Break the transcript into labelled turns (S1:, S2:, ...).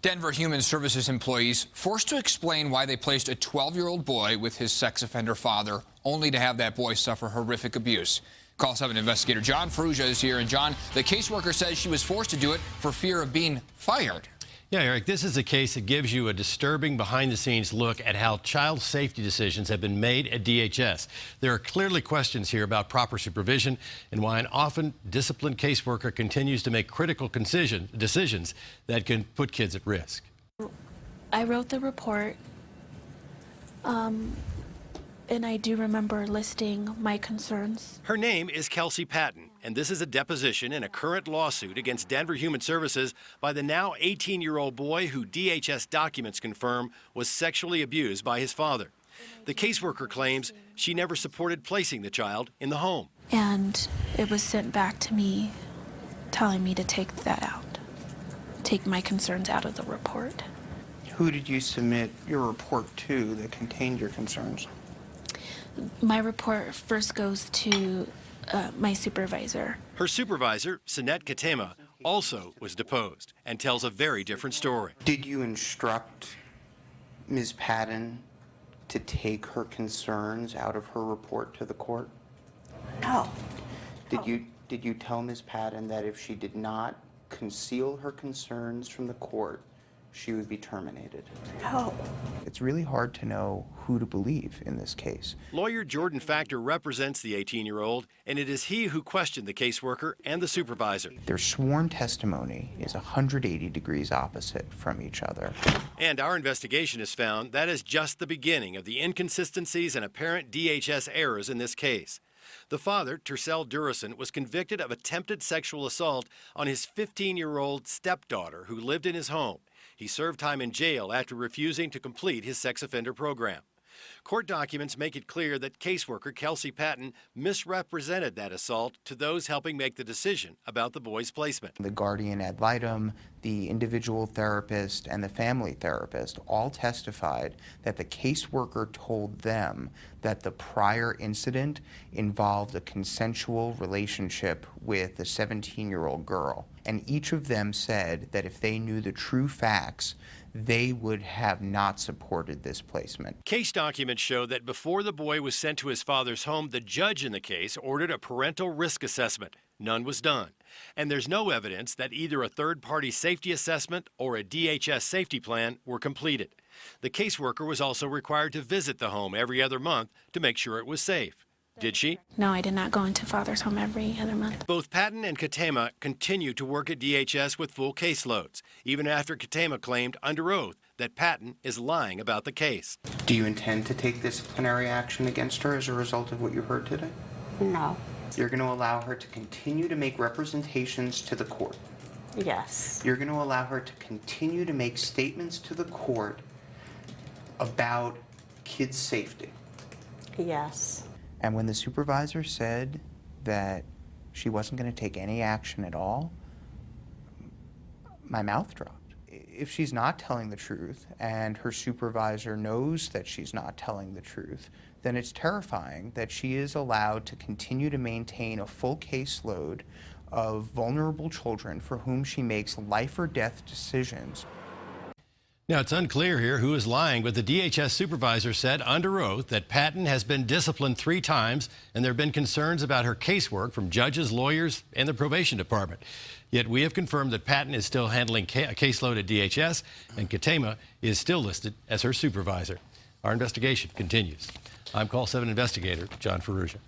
S1: Denver Human Services employees forced to explain why they placed a 12-year-old boy with his sex offender father, only to have that boy suffer horrific abuse. Call 7 investigator John Ferrugia is here. And John, the caseworker says she was forced to do it for fear of being fired.
S2: Yeah, Eric, this is a case that gives you a disturbing behind-the-scenes look at how child safety decisions have been made at DHS. There are clearly questions here about proper supervision and why an often disciplined caseworker continues to make critical decisions that can put kids at risk.
S3: I wrote the report, and I do remember listing my concerns.
S2: Her name is Kelsey Patton, and this is a deposition in a current lawsuit against Denver Human Services by the now 18-year-old boy who DHS documents confirm was sexually abused by his father. The caseworker claims she never supported placing the child in the home.
S3: And it was sent back to me telling me to take that out, take my concerns out of the report.
S4: Who did you submit your report to that contained your concerns?
S3: My report first goes to my supervisor.
S2: Her supervisor, Sinette Katema, also was deposed and tells a very different story.
S4: Did you instruct Ms. Patton to take her concerns out of her report to the court?
S5: No.
S4: Did you tell Ms. Patton that if she did not conceal her concerns from the court, she would be terminated?
S5: No.
S4: It's really hard to know who to believe in this case.
S2: Lawyer Jordan Factor represents the 18-year-old, and it is he who questioned the caseworker and the supervisor.
S4: Their sworn testimony is 180 degrees opposite from each other.
S2: And our investigation has found that is just the beginning of the inconsistencies and apparent DHS errors in this case. The father, Tercel Durison, was convicted of attempted sexual assault on his 15-year-old stepdaughter who lived in his home. He served time in jail after refusing to complete his sex offender program. Court documents make it clear that caseworker Kelsey Patton misrepresented that assault to those helping make the decision about the boy's placement.
S4: The guardian ad litem, the individual therapist, and the family therapist all testified that the caseworker told them that the prior incident involved a consensual relationship with a 17-year-old girl. And each of them said that if they knew the true facts, they would have not supported this placement.
S2: Case documents show that before the boy was sent to his father's home, the judge in the case ordered a parental risk assessment. None was done. And there's no evidence that either a third-party safety assessment or a DHS safety plan were completed. The caseworker was also required to visit the home every other month to make sure it was safe. Did she?
S3: No, I did not go into father's home every other month.
S2: Both Patton and Katema continue to work at DHS with full caseloads, even after Katema claimed under oath that Patton is lying about the case.
S4: Do you intend to take disciplinary action against her as a result of what you heard today?
S5: No.
S4: You're going to allow her to continue to make representations to the court.
S5: Yes.
S4: You're going to allow her to continue to make statements to the court about kids' safety.
S5: Yes.
S4: And when the supervisor said that she wasn't going to take any action at all, my mouth dropped. If she's not telling the truth and her supervisor knows that she's not telling the truth, then it's terrifying that she is allowed to continue to maintain a full caseload of vulnerable children for whom she makes life or death decisions.
S2: Now, it's unclear here who is lying, but the DHS supervisor said under oath that Patton has been disciplined 3 times, and there have been concerns about her casework from judges, lawyers, and the probation department. Yet we have confirmed that Patton is still handling a caseload at DHS, and Katema is still listed as her supervisor. Our investigation continues. I'm Call 7 investigator John Ferrugia.